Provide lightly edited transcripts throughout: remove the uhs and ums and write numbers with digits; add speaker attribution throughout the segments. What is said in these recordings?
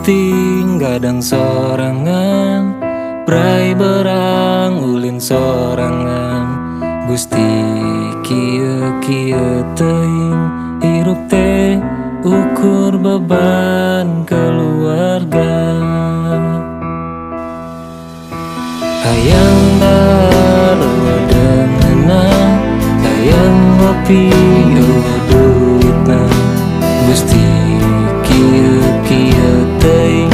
Speaker 1: penting gadang sorangan, brai berang ulin sorangan. Gusti kieu teuing hirup teh ukur beban keluarga. Hayang baredengeuna, hayang ngopi duitna. Gusti kieu teuing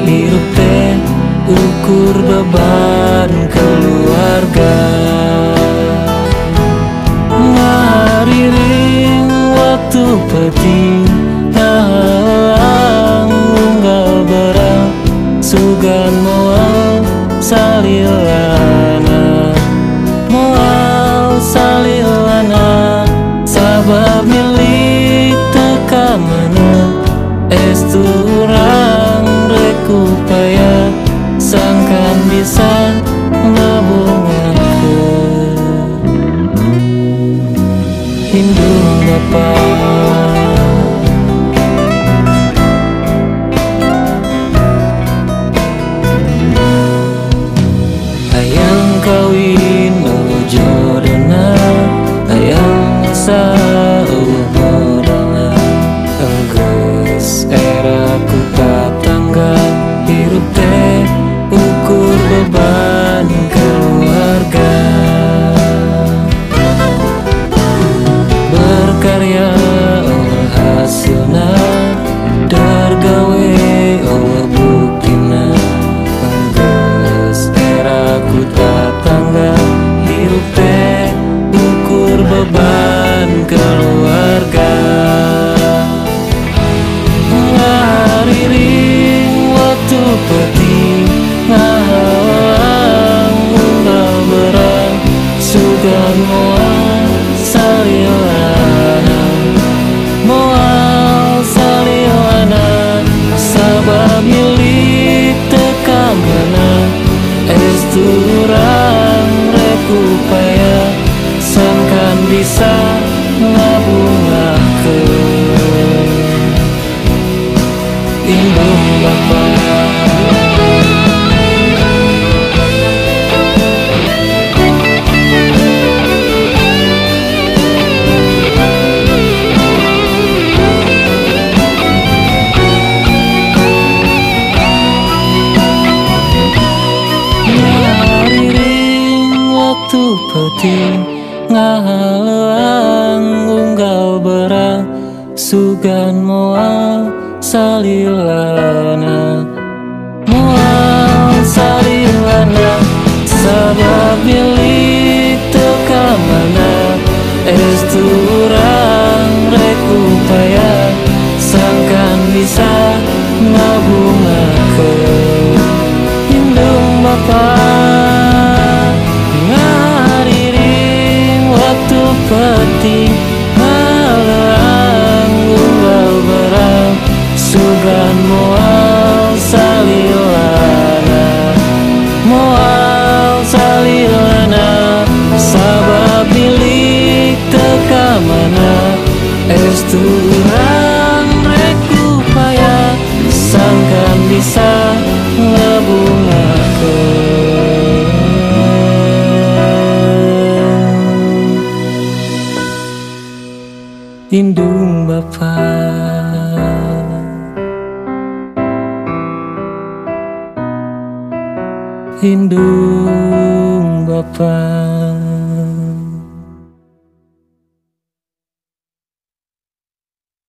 Speaker 1: hirup teh ukur beban keluarga. Ngariring waktu penting ngahalang unggal berang sugan moal salilana, moal salilana. Sabab milik teka mana estu urang rek upaya sangkan bisa ngabungakeun indung Bapa. Hayang kawin jodona, hayang saumurna. Enggeus era ku tatangga hirup teh ukur beban keluarga. Berkarya Allah hasilna, dargawe Allah buktina. Enggeus era ku tatangga hirup teh ukur beban keluarga. Ngariring waktu penting ngahalang unggal berang sugan moal salilana, moal salilana. Sabab milik teka mana estu urang rek upaya sangkan bisa ngabungakeun indung Bapa. Waktu penting ngahalang unggal berang sugan moal salilana, moal salilana. Sabab milik teka mana estu urang rek upaya sangkan bisa ngabungakeun indung Bapa. Waktu penting ngahalang unggal berang sugan moal salilana, moal salilana. Sabab milik teka mana estu urang rek upaya sangkan bisa ngabungakeun indung Bapa. Indung Bapa.